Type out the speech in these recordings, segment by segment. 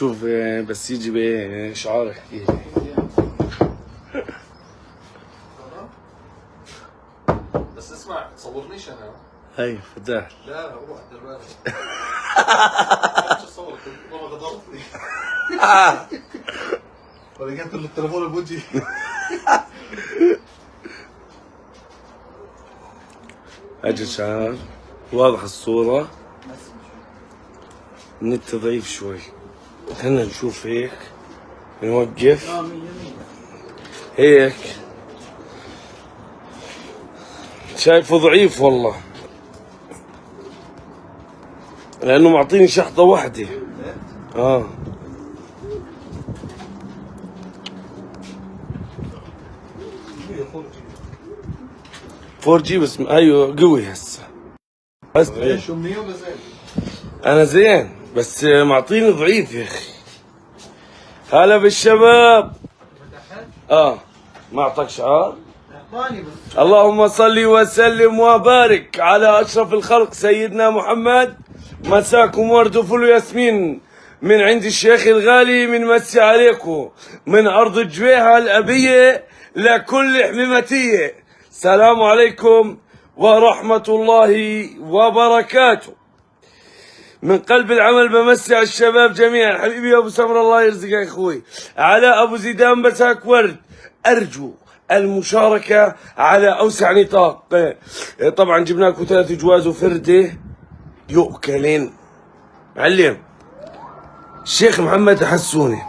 نشوف بس يجي بشعار احكي لي. بس اسمع تصورنيش انا. هي فتاح. لا روح دير بالك. مش اصورك والله غدرتني. ولقيت التليفون بوجهي. اجي شعار واضح الصورة، النت ضعيف شوي، خلنا نشوف هيك نوقف هيك. شايفه ضعيف والله لانه معطيني شحطة واحدة. 4G بس ايوه قوي هسه. ايش امنيه ولا زين؟ انا زين بس معطيني ضعيف يا اخي. هلا بالشباب. ما اعطاك شعار؟ اللهم صل وسلم وبارك على اشرف الخلق سيدنا محمد. مساكم ورد وفل ياسمين من عند الشيخ الغالي، من مسي عليكم من ارض الجويهه الابيه لكل حميمتيه. السلام عليكم ورحمه الله وبركاته. من قلب العمل بمسي على الشباب جميعا. حبيبي يا ابو سمر الله يرزقك اخوي. علاء ابو زيدان مساك ورد. ارجو المشاركة على أوسع نطاق. طبعا جبنا لكم 3 جواز وفردة يؤكلين. معلم الشيخ محمد حسوني،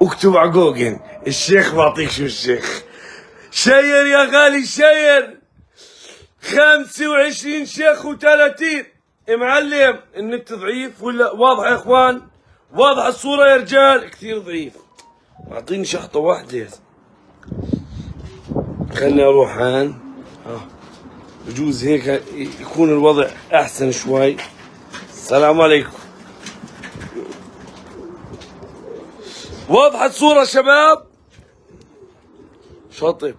اكتب على جوجل الشيخ بعطيك شو الشيخ. شير يا غالي شير. 25 شيخ و30. معلم النت ضعيف ولا واضح يا اخوان؟ واضح الصورة يا رجال؟ كثير ضعيف، اعطيني شحطة واحدة. خلني اروح هان بجوز هيك يكون الوضع احسن شوي. السلام عليكم. واضحة الصورة شباب؟ شاطب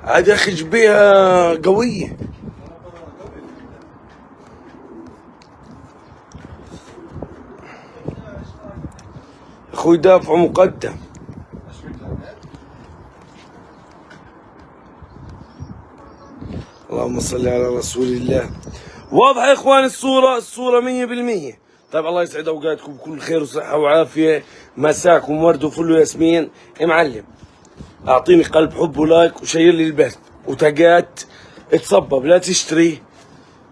عاد يا اخي جبيها قوية. اخوي دافع مقدم. اللهم صل على رسول الله. واضحة يا اخوان الصورة 100%. طيب الله يسعد اوقاتكم بكل خير وصحة وعافية. مساكم ورد وفل وياسمين. معلم اعطيني قلب حب ولايك وشير لي البث وتقات اتصبب لا تشتري.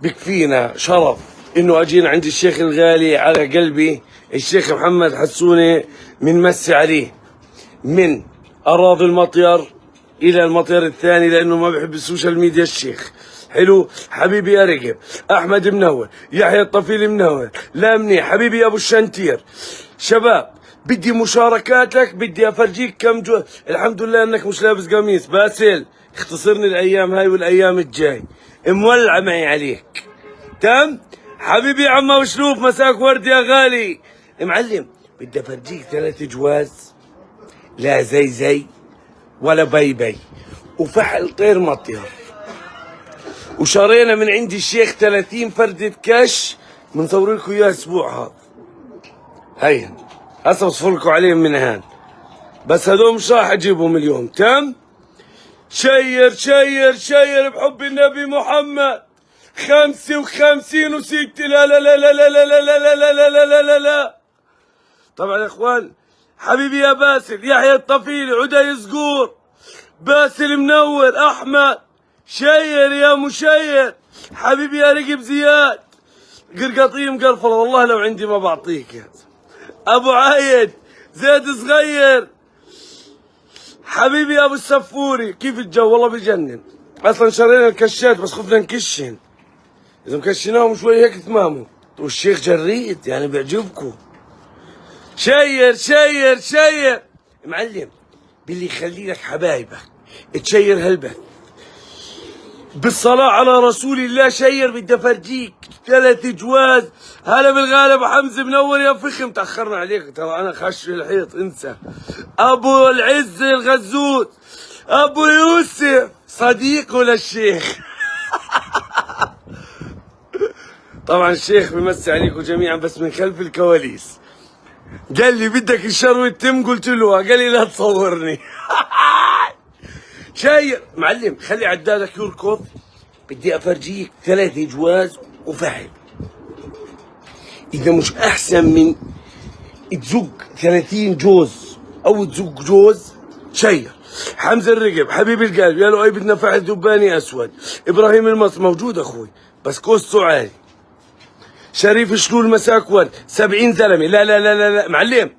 بكفينا شرف انه اجينا عند الشيخ الغالي على قلبي الشيخ محمد حسوني من مسي عليه من اراضي المطير الى المطير الثاني، لانه ما بحب السوشيال ميديا الشيخ. حلو حبيبي ارقب احمد منور، يحيى الطفيل منور، لا منيح حبيبي يا ابو الشنتير. شباب بدي مشاركاتك، بدي افرجيك كم الحمد لله انك مش لابس قميص باسل. اختصرني الايام هاي والايام الجاي، مولعه معي عليك. تم حبيبي عم ابو شلوف مساك ورد يا غالي. معلم بدي افرجيك 3 جواز، لا زي ولا بي وفحل طير مطير. وشرينا من عندي الشيخ 30 فردة كش بنصور لكم اياها الاسبوع هذا. هيا هسه بصفر لكم عليهم من هان، بس هذول مش راح اجيبهم اليوم. تم شير شير شير بحب النبي محمد. 55 وست. لا لا لا لا لا لا لا لا لا لا لا لا لا لا. طبعا يا اخوان حبيبي يا باسل، يحيى الطفيلي، عدي صقور، باسل منور، احمد شير يا مشير، حبيبي يا رقب زياد، قرقاطيه مقرفله والله لو عندي ما بعطيك يا ابو عايد، زيد صغير، حبيبي يا ابو السفوري. كيف الجو؟ والله بجنن. اصلا شرينا الكشات بس خفنا نكشن، اذا مكشناهم شوي هيك تماموا. والشيخ جريد يعني بيعجبكم. شير شير شير معلم، باللي يخلي لك حبايبك تشير هالبث بالصلاة على رسول الله. شير بدي افرجيك 3 جواز. هلا بالغالب حمزه منور يا فخم، تاخرنا عليك ترى انا خش الحيط انسى. ابو العز الغزوت، ابو يوسف صديقه للشيخ. طبعا الشيخ بيمسي عليكم جميعا بس من خلف الكواليس. قال لي بدك الشروة تتم، قلت له قال لي لا تصورني. شاير معلم، خلي عدادك يركض، بدي افرجيك 3 جواز وفحل. اذا مش احسن من تزق 30 جوز او تزق جوز. شير حمزه الرقب حبيب القلب، يا له اي بدنا فحل دباني اسود. ابراهيم المصر موجود اخوي بس كوسته عالي. شريف شلول مساك ورد 70 زلمه. لا لا لا لا, لا. معلم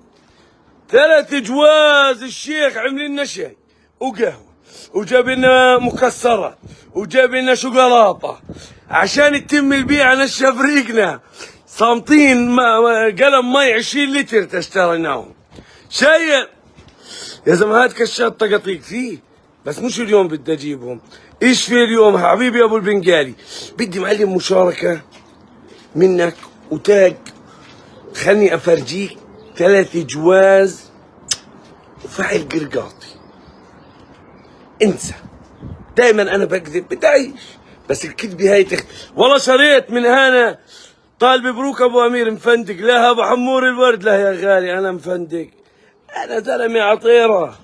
3 جواز. الشيخ عمل لنا شاي وقهوه وجاب لنا مكسرات وجاب لنا شوكولاته عشان يتم البيع. نشف ريقنا صامتين قلم مي 20 لتر اشتريناهم. شايف يا زلمه هات كشات طقطيق فيه، بس مش اليوم بدي اجيبهم. ايش في اليوم حبيبي ابو البنقالي؟ بدي معلم مشاركه منك وتاج. خلني افرجيك 3 جواز وفحل قرقاطي. انسى، دائما انا بكذب، بدي اعيش بس الكذبه هاي والله شريت من هنا طالب مبروك ابو امير مفندق. لا ابو حمور الورد، لا يا غالي انا مفندق، انا زلمه عطيره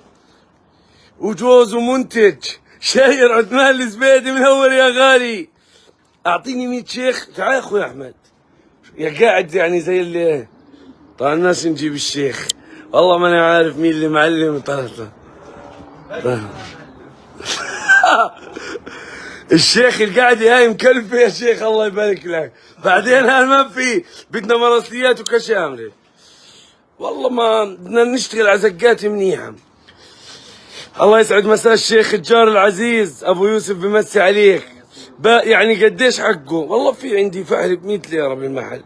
وجوز ومنتج. شاير عثمان الزبيدي منور يا غالي. اعطيني 100 شيخ. تعال يا اخوي احمد، يا قاعد يعني زي اللي طبعا الناس نجيب الشيخ. والله ماني عارف مين اللي معلم طلعته. الشيخ القعدة هاي مكلفة يا شيخ الله يبارك لك. بعدين هاي ما في، بدنا مراسيات وكشامرة. والله ما بدنا نشتغل على زقات منيحة. الله يسعد مساء الشيخ الجار العزيز ابو يوسف بمسي عليك. يعني قديش حقه؟ والله في عندي فحل ب 100 ليرة بالمحل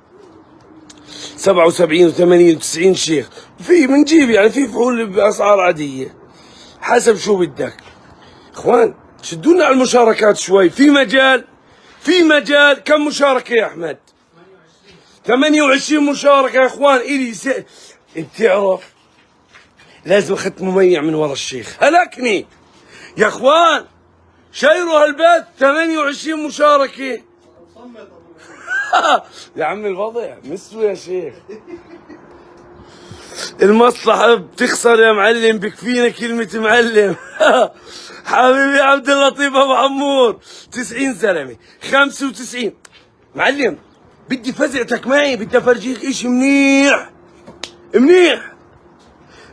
77 و80 و90 شيخ. وفي بنجيب يعني في فحول باسعار عادية حسب شو بدك. اخوان شدونا على المشاركات شوي. في مجال كم مشاركة يا احمد؟ 28 مشاركة يا اخوان. الي بتعرف لازم اخذت مميع من ورا الشيخ هلكني يا اخوان. شيروا هالبيت 28 مشاركة. يا عم الوضع مستوي يا شيخ. المصلحة بتخسر يا معلم، بكفينا كلمة معلم. حبيبي عبد اللطيف ابو عمور 90 زلمة 95. معلم بدي فزعتك معي، بدي افرجيك اشي منيح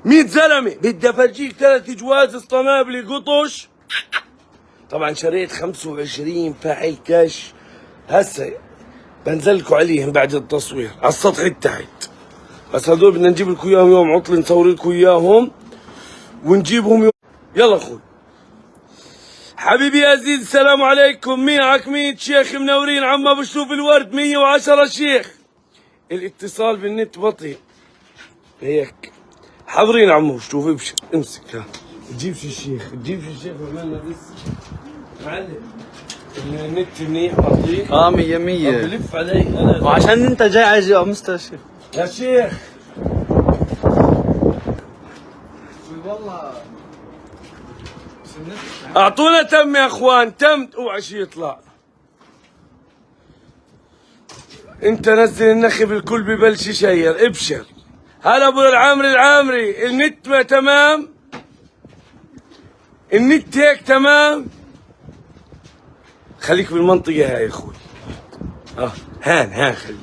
100 زلمة. بدي افرجيك 3 جواز اسطنابلي قطش. طبعا شريت 25 فاحل كاش هسه بنزلكوا عليهم بعد التصوير على السطح التحت. بس هذول بدنا نجيب لكم اياهم يوم عطل، نصور لكم اياهم ونجيبهم يوم. يلا اخوي حبيبي يا عزيز السلام عليكم. معك 100 شيخ منورين. عم ابو شوف الورد 110 شيخ. الاتصال بالنت بطيء هيك. حاضرين عمو شوف ابشر امسك. ها تجيبش الشيخ عملنا بس معلم النت منيح بطيء. 100 بلف علي انا وعشان انت جاي عايز يا مستشفى يا شيخ. والله اعطونا تم يا اخوان، تم. اوعى شي يطلع. انت نزل النخب الكل ببلش يشير ابشر. هلا ابو العامري النت ما تمام؟ النت هيك تمام؟ خليك بالمنطقة هاي يا اخوي. هان خليك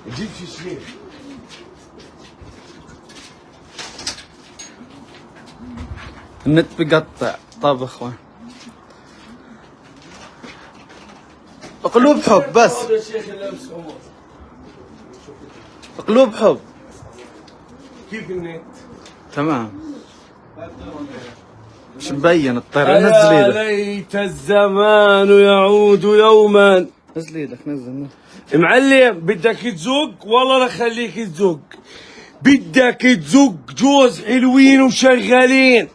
تجيبش شيء. النت بقطع. طب اخوان قلوب حب بس، قلوب حب. كيف النت؟ تمام. مش مبين الطير. نزل ايدك. ليت الزمان يعود يوما. نزل ايدك نزل. معلم بدك تزق والله لخليك تزق. بدك تزق جوز حلوين وشغالين.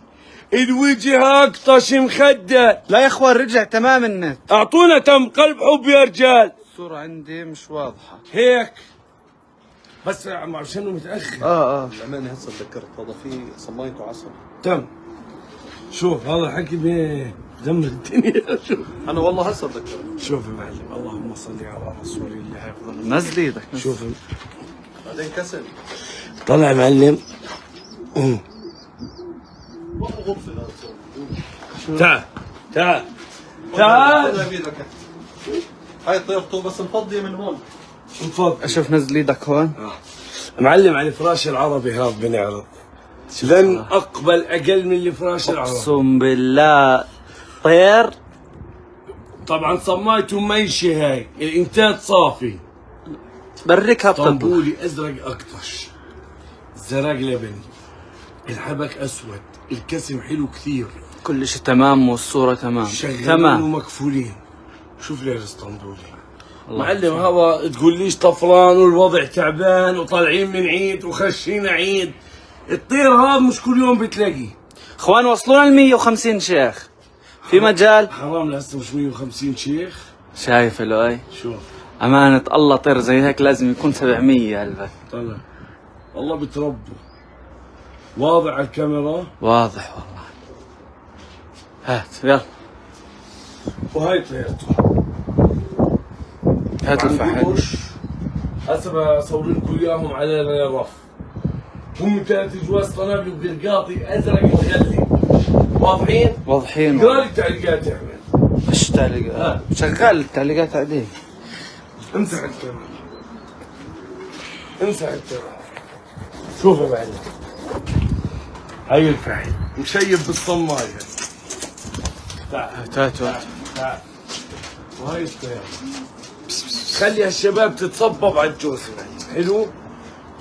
الوجه اقطش مخدة. لا يا اخوان رجع تمام النت. اعطونا تم قلب حب يا رجال. الصورة عندي مش واضحة هيك بس عشانه متأخر. اه الأمانة هسه تذكرت هذا في صمايته عصر. تم شوف هذا الحكي بدمر الدنيا. شوف انا والله هسه اتذكر. شوف يا معلم، اللهم صل على رسول الله. نزل ايدك. شوف بعدين كسل. طلع يا معلم. والله غرفة هذا. تعال تعال تعال. تعال بيدك. هاي طيرته بس مفضية من هون. انفض. اشوف نزل ايدك هون. معلم على الفراش العربي هذا بنعرض. لن اقبل اقل من الفراش العربي. اقسم بالله طير. طبعا صمايته ميشي، هاي الانتاج صافي. بركها بتطلع. طنبولي ازرق اقطش، زرق لبني، الحبك اسود، الكسم حلو كثير، كل شيء تمام والصورة تمام. شغالين تمام. ومكفولين. شوف لي الاسطنبولي معلم، هذا تقوليش طفران والوضع تعبان وطالعين من عيد وخشينا عيد. الطير هذا مش كل يوم بتلاقيه. اخوان وصلونا ال 150 شيخ. في مجال. حرام لهسه مش 150 شيخ. شايف لؤي؟ شوف أمانة الله طير زي هيك لازم يكون 700 قلبك. طلع والله بتربوا. واضح على الكاميرا. واضح والله. هات يلا. وهاي طيرته. هات الفحل. هسه بصور لكم اياهم على الرف. هم 3 جواز قنابل وقرقاطي ازرق مغلي. واضحين؟ واضحين. اقرا لي التعليقات يا احمد. ايش تعليقات؟ شغال التعليقات عليه. امسح الكاميرا. امسح الكاميرا. شوف يا معلم، هاي الفحل مشيب بالصمايه. تعال تعال تعال. وهاي الطيارة. خلي هالشباب تتصبب على الجوز. حلو؟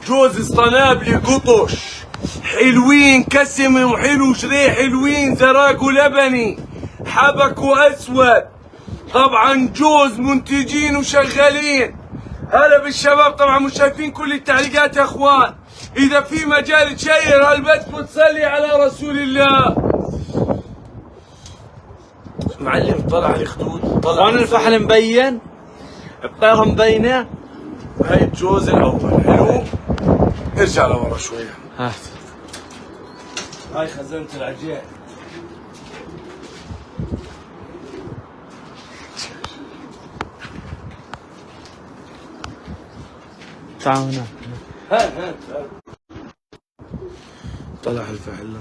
جوز اسطنابلي قطش حلوين، كسم وحلو، شريح حلوين، زراق ولبني، حبك واسود. طبعا جوز منتجين وشغالين. هلا بالشباب. طبعا مش شايفين كل التعليقات يا اخوان. اذا في مجال تشير هالبث وتصلي على رسول الله. معلم طلع الخدود. طلع هون الفحل مبين. الطيرة مبينة. هاي الجوز الاول. حلو؟ ارجع لورا شوي. هات. هاي خزنة العجين. تعال هنا. هات. طلع الفحل.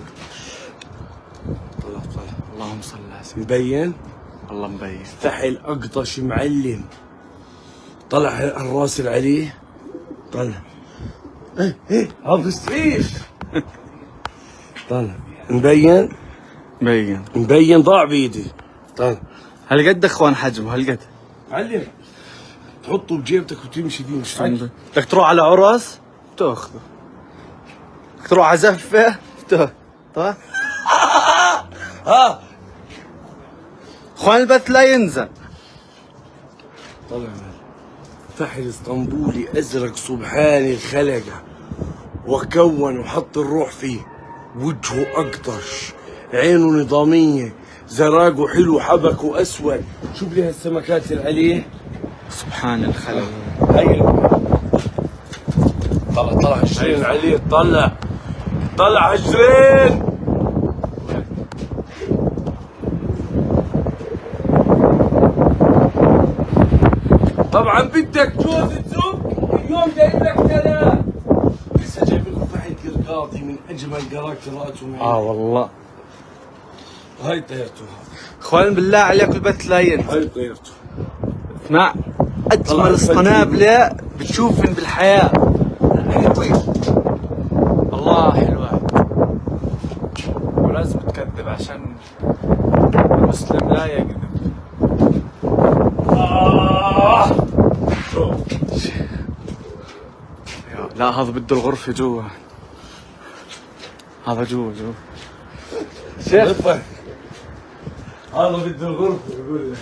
طلع. اللهم صل على سيدنا. مبين؟ الله مبين. فحل اقطش معلم. طلع الراس اللي عليه. طلع. ايه عبستريش. طلع. مبين؟ مبين ضاع بيدي. طلع. هالقد اخوان حجمه هالقد. معلم تحطه بجيبتك وتمشي فيه. مش عاجبك؟ بدك تروح على عرس تاخذه. بدك تروح على زفة تاخذه. طيب. ها اخوان البث لا ينزل. طلع فحل اسطنبولي ازرق سبحان الخلقه، وكون وحط الروح فيه. وجهه اقطش، عينه نظاميه، زراقه حلو، حبكه اسود. شوف لي هالسمكات اللي عليه. سبحان الخلق. هاي طلع هالشرين عليه. طلع هالشرين. طبعا بدك جوز تزق. اليوم جايب لك 3. لسه جايب لكم فحل قرقاطي من اجمل قراقراته معي. والله. هاي طيرته. اخوان بالله عليكم البث لا ينزل. هاي طيرته. اسمع، اجمل اسطنابله بتشوفن بالحياه. الله حلوه. ولازم تكذب عشان المسلم لا يكذب. شوف لا هذا بده الغرفه جوا. هذا جوا شيخ هذا بده الغرفه. بقول لك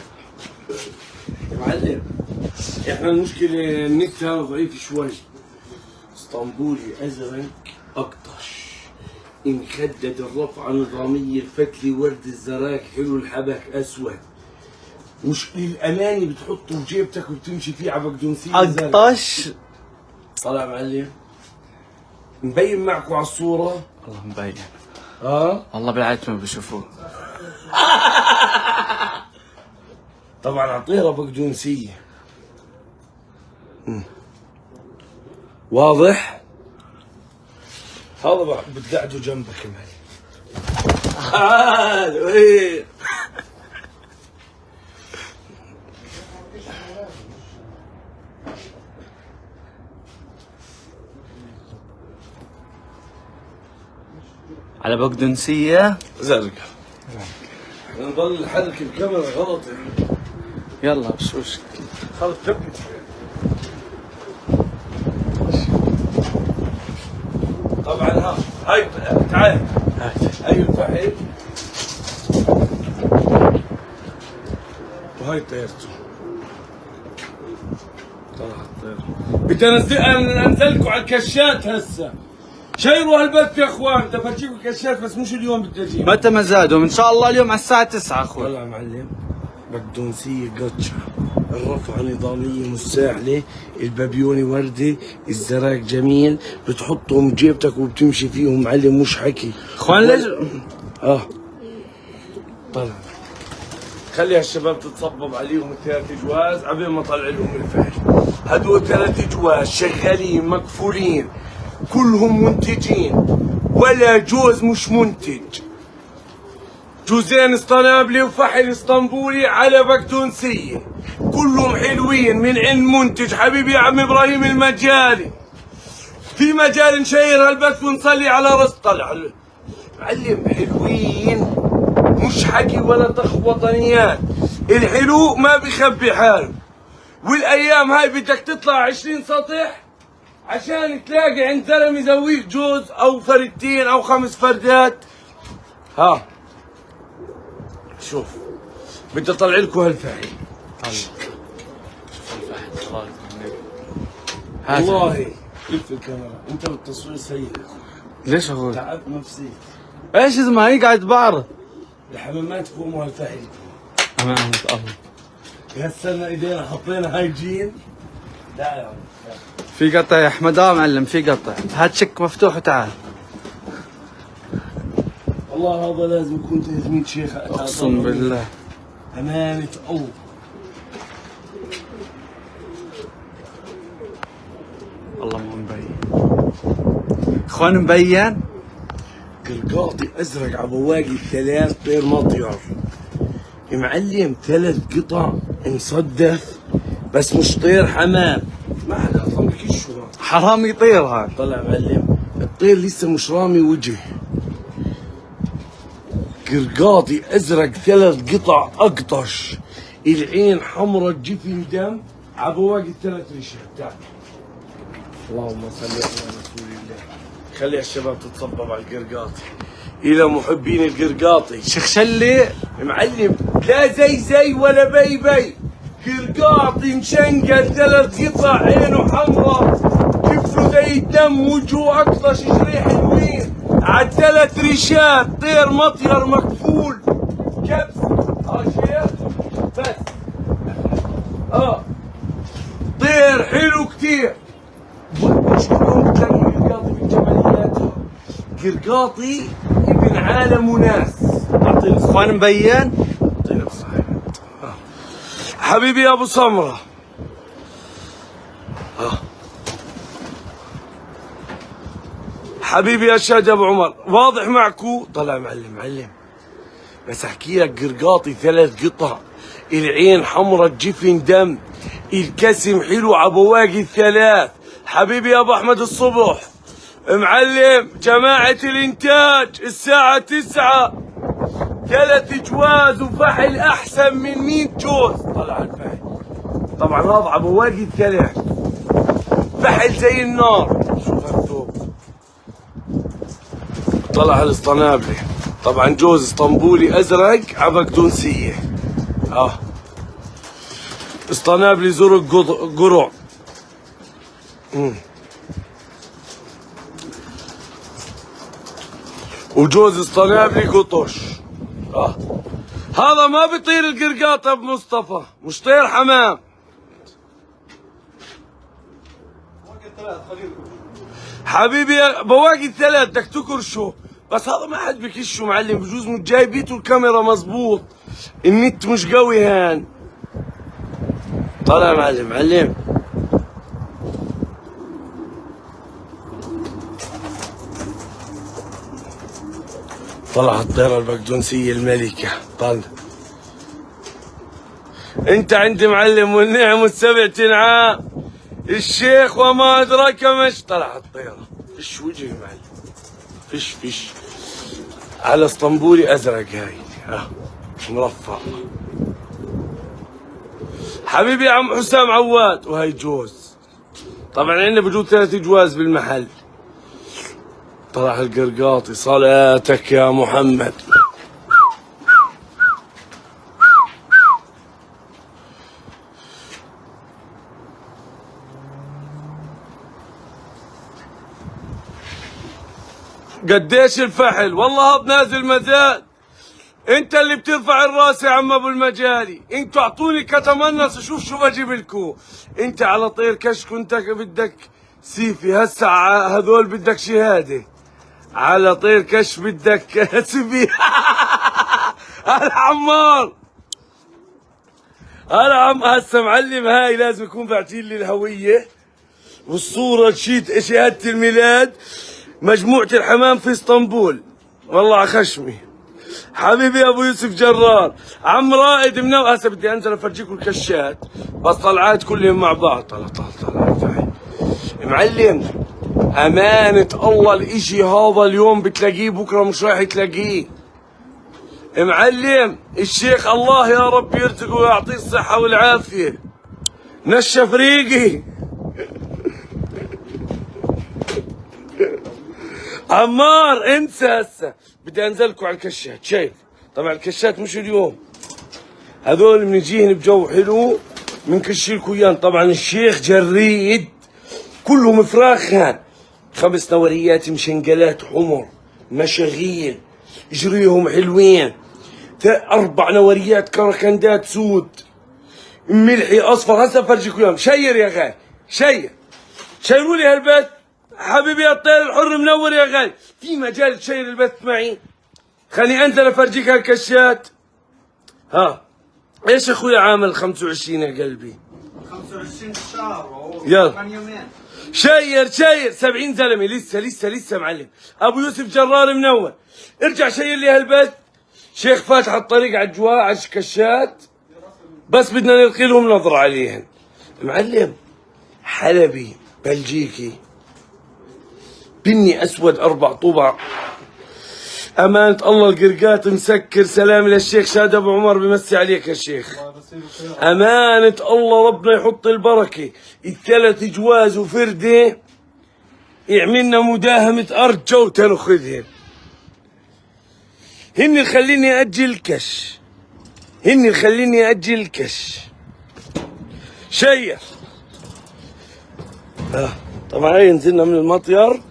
يا معلم، احنا المشكله النت هذا ضعيف شوي. اسطنبولي ازرق اقطش، مخدد، الرفعه نظاميه، الفتله ورد، الزراك حلو، الحبك اسود. مش للامانه بتحطه بجيبتك وبتمشي فيه على بقدونسيه. اقطش. طلع معلم مبين معكم على الصوره. الله مبين. والله بالعادة ما بشوفوه. طبعا عطيرة بقدونسية. واضح؟ هذا بتقعدوا جنبك يا معلم. ايه على بقدونسية زرقاء. نضل نحرك الكاميرا غلط يعني. يلا مش مشكلة. خلص ثبت. طبعا هاي تعال. هاي الفحل وهاي طيرته. طلعت طيرته. بدي انزلكم على الكشات هسه. شيروا هالبث يا اخوان، بدي افرجيكم كشات بس مش اليوم بدي اجيب. متى ما زادوا؟ ان شاء الله اليوم على الساعة 9 اخوي. والله يا معلم بقدونسية قطشة، الرفعة نظامية مساحلة، البابيوني وردة، الزراق جميل، بتحطهم بجيبتك وبتمشي فيهم معلم مش حكي. اخوان ليش؟ طلع خلي هالشباب تتصبب عليهم الثلاث جواز عبين ما طلع لهم الفحل. هدول ثلاث جواز شغالين مكفولين كلهم منتجين، ولا جوز مش منتج. جوزين اسطنابلي وفحل اسطنبولي على بقدونسية، كلهم حلوين من عند منتج حبيبي يا عم ابراهيم المجالي. في مجال نشير هالبث ونصلي على راس طلع معلم. حلوين مش حكي ولا تخبطنيات، الحلو ما بخبي حاله. والايام هاي بدك تطلع 20 سطح عشان تلاقي عند زلمه يزويك جوز او فردتين او 5 فردات. شوف بدي اطلع لكم هالفحل. والله لف الكاميرا، انت بالتصوير سيء. ليش اخوي؟ تعب نفسي. ايش اسمها هي قاعد بعرض؟ الحمامات يقوموا هالفحل. امانة الله. هسه ايدينا حطينا هايجين. لا يا عم في قطع يا احمد. معلم في قطع. هات شك مفتوح وتعال. والله هذا لازم يكون تلميذ شيخ. اقسم بالله امانة الله. والله مو مبين اخوان. مبين قرقاطي ازرق عبواقي 3 طير مطير يا معلم. 3 قطع مصدف بس مش طير حمام. ما حدا اصلا بكشوا. حرام يطير هذا. طلع معلم الطير لسه مش رامي وجه. قرقاطي ازرق 3 قطع اقطش، العين حمرا الجفن دم، عبواقي 3 ريشات. اللهم صل على رسول الله. خلي الشباب تتصبب على القرقاطي. الى محبين القرقاطي شيخ شلي معلم، لا زي ولا بي. قرقاطي مشنقل 3 قطع، عينه حمراء، كفله زي الدم، وجهه اقطش، جريح حلوين، على 3 ريشات، طير مطير مكفول كبس. شيخ بس طير حلو كتير. مش كلهم بتلاقي قرقاطي بالجماليات. قرقاطي ابن عالم وناس. اخوان مبين. حبيبي يا ابو سمره. حبيبي يا شاد ابو عمر. واضح معكو؟ طلع معلم بس احكي لك قرقاطي 3 قطع، العين حمرا الجفن دم، الكسم حلو عبواقي 3. حبيبي يا ابو احمد الصبح معلم. جماعة الانتاج الساعة 9، 3 جواز وفحل احسن من 100 جوز. طلع الفحل طبعا هذا عبواقي 3، فحل زي النار. شوف هالثوب. طلع الاسطنابلي طبعا جوز اسطنبولي ازرق عبقدونسية. اسطنابلي زرق قرع. وجوز اسطنابلي قطش. هذا ما بيطير القرقاط ابو مصطفى، مش طير حمام. حبيبي بواقي 3 بدك تكرشوا بس هذا ما حد بكشه معلم، بجوز مش جايبيته الكاميرا مزبوط، النت مش قوي هان. طلع معلم. طلع الطيرة البقدونسية الملكة. طلع انت عندي معلم، والنعم والسبع تنعام، الشيخ وما ادراك مش. طلع الطيرة فيش وجهي معلم، فيش على اسطنبولي ازرق هاي مرفع. حبيبي يا عم حسام عواد، وهي جوز. طبعا عندنا بجوز 3 جواز بالمحل. طلع القرقاطي، صلاتك يا محمد. قديش الفحل، والله بنازل مزاد. انت اللي بترفع الراس يا عم ابو المجالي، انتوا اعطوني كتمنص شوف شو بجيب لكم. انت على طير كشك، انت بدك سيفي هسه، هذول بدك شهاده. على طير كش بدك سيفي. هلا عمار، هلا عم. هسه معلم هاي لازم يكون باعتين لي الهويه والصوره، شهاده الميلاد، مجموعة الحمام في اسطنبول. والله على خشمي حبيبي ابو يوسف جرار. عم رائد منو. هسه بدي انزل افرجيكم الكشات، بس طلعات كلهم مع بعض. طلع معلم، امانة الله الاشي هذا اليوم بتلاقيه، بكره مش راح تلاقيه. معلم الشيخ الله يا رب يرزقه ويعطيه الصحة والعافية، نشف ريقي. عمار انسى. هسه بدي انزلكم على الكشات. شايف طبعا الكشات مش اليوم، هذول بنجيهن بجو حلو بنكشلكم اياهم. طبعا الشيخ جريد كلهم فراخ هان، 5 نوريات مشنقلات حمر مشاغيل جريهم حلوين، 4 نوريات كركندات سود ملحي اصفر. هسه بفرجيكم اياهم. شير يا غالي، شيروا لي هالبث حبيبي يا الطير الحر منور يا غالي. في مجال تشير البث معي؟ خليني انزل افرجيك هالكشات. ها ايش اخويا عامل 25 يا قلبي؟ 25 شهر يلا شير 70 زلمه لسه معلم. ابو يوسف جرار منور، ارجع شير لي هالبث. شيخ فاتح الطريق على على الكشات، بس بدنا نلقي لهم نظره عليهن. معلم حلبي بلجيكي بني اسود 4 طوبع، امانه الله القرقات مسكر. سلام للشيخ شاد ابو عمر، بمسي عليك يا شيخ. امانه الله ربنا يحط البركه. ال3 جواز وفرده يعملنا مداهمه ارض جوته ناخذهن. هن اللي خليني اجل الكش، شير. طبعا هي نزلنا من المطير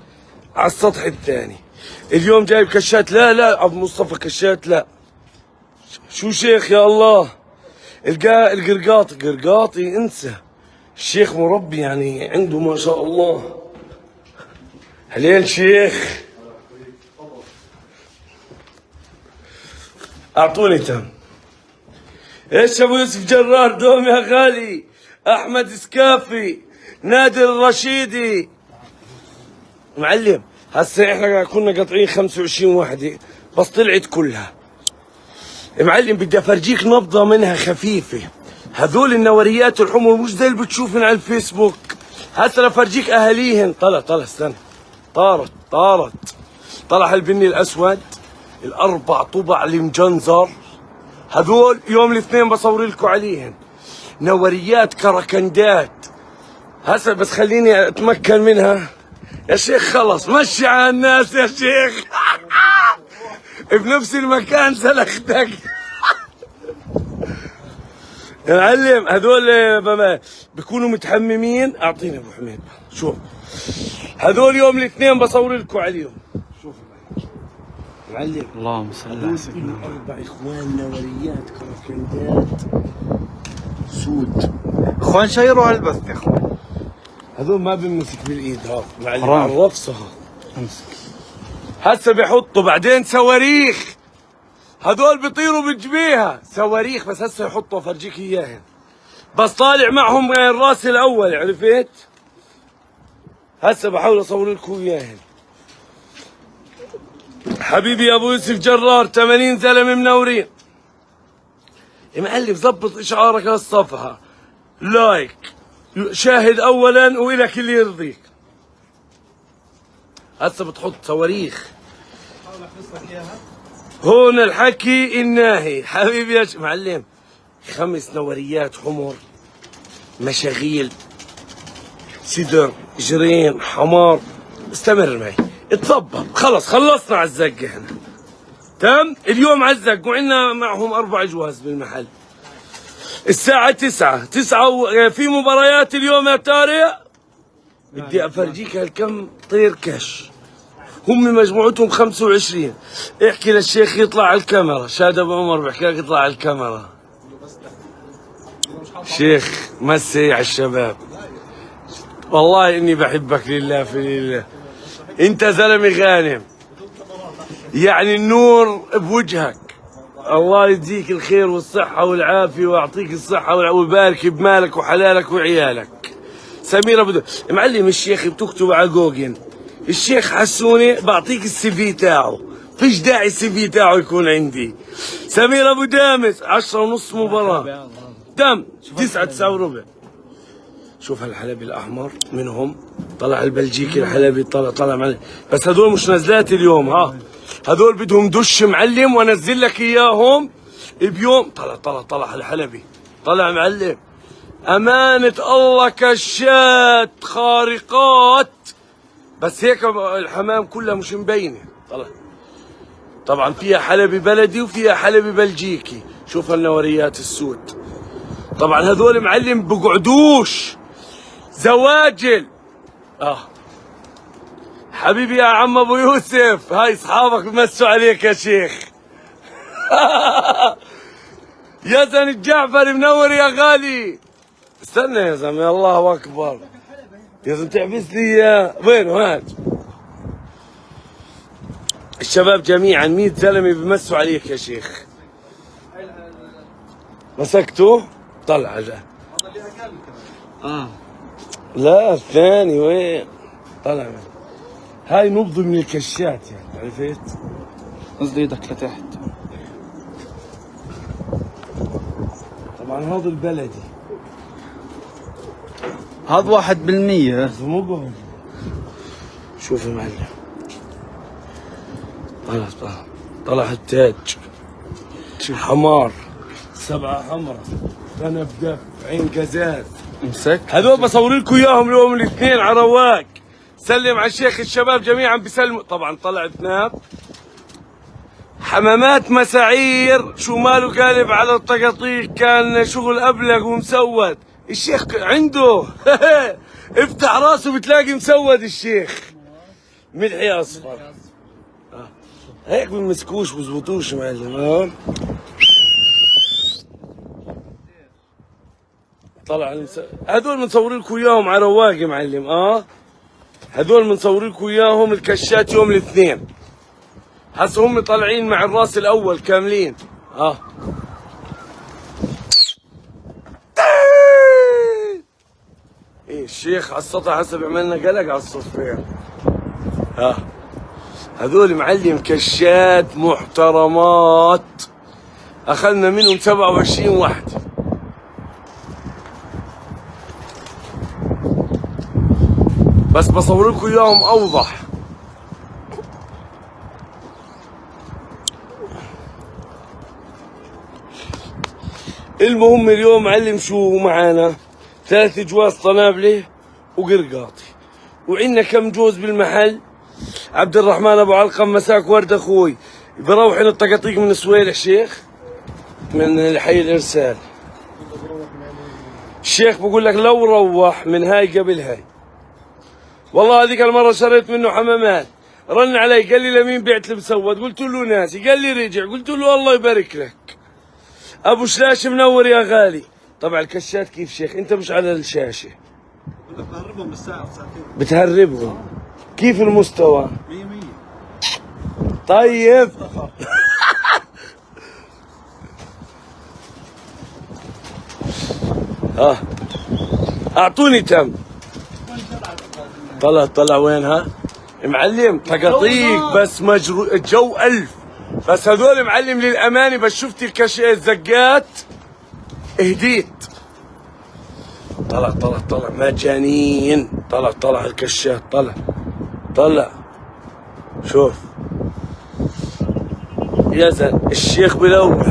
على السطح الثاني. اليوم جايب كشات. لا ابو مصطفى كشات لا. شو شيخ يا الله. القرقاطي انسى. الشيخ مربي يعني عنده ما شاء الله. هليل شيخ. اعطوني تم. ايش ابو يوسف جرار دوم يا غالي. احمد سكافي، نادر الرشيدي. معلم هسه احنا كنا قاطعين 25 وحده بس طلعت كلها. معلم بدي افرجيك نبضه منها خفيفه. هذول النوريات الحمر مش زي اللي بتشوفن على الفيسبوك. هسه افرجيك اهاليهن. طلع استنى. طارت طلع البني الاسود، ال4 طبع المجنزر. هذول يوم الاثنين بصور لكم عليهن. نوريات كركندات. هسه بس خليني اتمكن منها يا شيخ. خلص مشي على الناس يا شيخ. بنفس المكان سلختك. يا معلم هذول بيكونوا متحممين. اعطيني ابو حميد شوف. هذول يوم الاثنين بصور لكم عليهم. شوف معلم اللهم صل على سيدنا 4 اخوان نوريات كركندات سود. اخوان شيروا هالبث يا اخوان. هذول ما بنمسك بالايد. ها معلم حرام. على الرفصه. امسك هسه بيحطوا بعدين صواريخ، هذول بيطيروا بالجبيهة صواريخ، بس هسه يحطوا افرجيك اياها، بس طالع معهم الراس الاول، عرفت؟ هسه بحاول اصور لكم اياها. حبيبي ابو يوسف جرار 80 زلمه منورين. يا معلم ظبط اشعارك للصفحه، لايك، شاهد اولا والك اللي يرضيك. هسه بتحط صواريخ. حاول احفظ لك اياها. هون الحكي الناهي حبيبي يا معلم. 5 نوريات حمر، مشاغيل، سدر، جرين، حمار. استمر معي، اتظبط. خلص خلصنا على الزق احنا. تم اليوم على الزق، وعندنا معهم 4 جواز بالمحل. الساعة 9 في مباريات اليوم يا طارق. بدي افرجيك هالكم طير كش. هم مجموعتهم 25. احكي للشيخ يطلع على الكاميرا، شاد ابو عمر بحكي لك يطلع على الكاميرا. شيخ مسي على الشباب، والله اني بحبك لله في لله. انت زلمه غانم، يعني النور بوجهك. الله يجزيك الخير والصحة والعافية ويعطيك الصحة ويبارك بمالك وحلالك وعيالك. سمير ابو معلم الشيخ بتكتب على جوجل الشيخ حسوني، بعطيك السي في تاعه، فيش داعي السي في تاعه يكون عندي. سمير ابو دامس 10:30 مباراة، تم 9 وربع. شوف هالحلبي الاحمر منهم، طلع البلجيكي الحلبي، طلع معلم، بس هذول مش نزلات اليوم. ها هذول بدهم دش معلم، وانزل لك اياهم بيوم. طلع الحلبي، طلع معلم. امانة الله كشات خارقات، بس هيك الحمام كلها مش مبينه. طبعا فيها حلبي بلدي وفيها حلبي بلجيكي. شوف هالنوريات السود. طبعا هذول معلم بقعدوش زواجل. حبيبي يا عم ابو يوسف، هاي اصحابك بمسوا عليك يا شيخ. يا زن الجعفر منور يا غالي. استنى يا زلمه، الله اكبر يا زلمه، تعبس لي اياه. وينه هات؟ الشباب جميعا 100 زلمه بمسوا عليك يا شيخ. مسكته؟ طلع جا. لا الثاني وين؟ طلع من. هاي نبض من الكشات يعني، عرفت؟ نزل ايدك لتحت. طبعا هذا البلدي، هذا 1%. مو قهوة. شوف يا معلم، طلع التاج، حمار، 7 حمرة، ذنب دف، عين قزاز. امسك هذول بصور لكم اياهم يوم الاثنين على رواق. سلم على الشيخ، الشباب جميعا بيسلموا. طبعا طلعت ناب، حمامات مساعير، شو ماله قالب على الطقاطيق، كان شغل ابلق ومسود. الشيخ عنده افتح راسه بتلاقي مسود الشيخ. ملحي اصفر هيك بمسكوش بزبطوش معلم. طلع هذول بنصور لكم اياهم على رواق يا معلم. هذول بنصور لكم اياهم الكشات يوم الاثنين. هسه هم طالعين مع الراس الاول كاملين. ايه الشيخ على السطح هسه بيعملنا قلق على الصفين. هذول معلم كشات محترمات، اخذنا منهم 27 وحده. بس بصور لكم اياهم اوضح. المهم اليوم معلم شو معانا؟ 3 جواز طنابله وقرقاطي، وعندنا كم جوز بالمحل. عبد الرحمن ابو علقم، مساك ورد اخوي. بروح الطقاطيق من سويلح شيخ، من حي الارسال. الشيخ بقول لك لو روح من هاي قبل هاي. والله هذيك المره شريت منه حمامات، رن علي قال لي لمين بعت المسود؟ قلت له ناسي. قال لي رجع، قلت له الله يبارك لك. ابو شلاش منور يا غالي. طبعا الكشات كيف شيخ؟ انت مش على الشاشه. بهربهم بالساعة وساعتين. بتهربهم كيف المستوى؟ 100. طيب اعطوني تم. طلع وينها؟ معلم تقاطيك بس الجو 1000 بس هذول معلم للامانه بس شفت الزقات اهديت. طلع مجانين. طلع الكشات. طلع شوف يا زلمه الشيخ بلوح.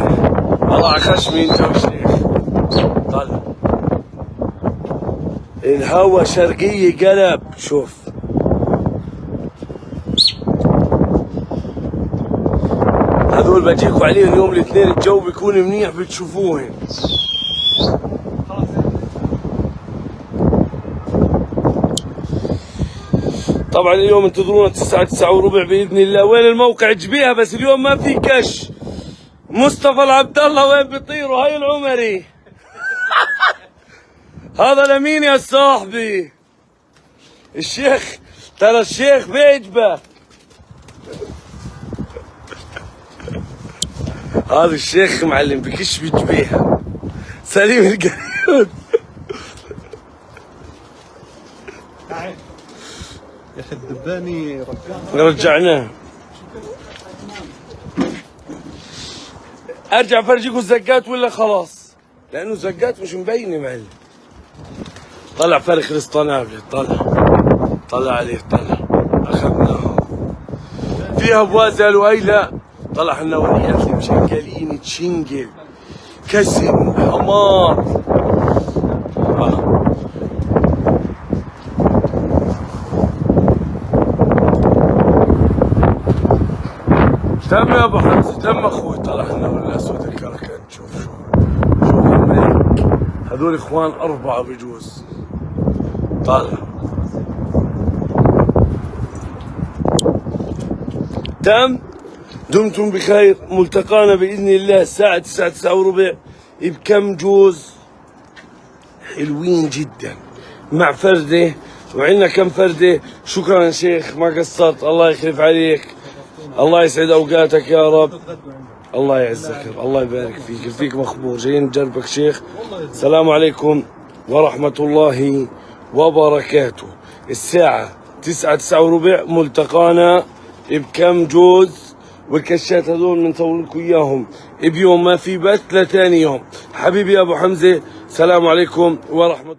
طلع خشمي انت والشيخ. طلع الهوا شرقية قلب. شوف هذول بجيكوا عليهم يوم الاثنين الجو بيكون منيح بتشوفوهن. طبعا اليوم انتظرونا 9 وربع باذن الله. وين الموقع جبيها بس اليوم ما في كش. مصطفى العبد الله وين بيطيروا؟ هاي العمري. هذا لمين يا صاحبي؟ الشيخ ترى الشيخ بيجبه. هذا الشيخ معلم بكش بجبيها. سليم القريود. يا اخي الدباني رجعناه. ارجع فرجيكم الزقات ولا خلاص؟ لانه زقات مش مبينه معلم. طلع فرخ الاسطنابله. طلع عليه. اخذناه. فيها بوازل وهيلا. طلع لنا وليات مشنقلين تشنقل كسم حمار. تم يا ابو حمزه تم اخوي. طلع لنا الاسود الكركن. شوف الملك. هذول اخوان 4 بجوز. طالع تم. دمتم بخير. ملتقانا باذن الله الساعه 9 وربع بكم جوز حلوين جدا مع فرده. وعندنا كم فرده. شكرا يا شيخ ما قصرت. الله يخلف عليك. الله يسعد اوقاتك يا رب. الله يعزك. الله يبارك فيك مخبور. جايين نجربك شيخ. السلام عليكم ورحمة الله وبركاته. الساعة 9 وربع ملتقانا بكم جوز. والكشات هذول بنصور لكم اياهم بيوم ما في بث لثاني يوم. حبيبي ابو حمزة السلام عليكم ورحمة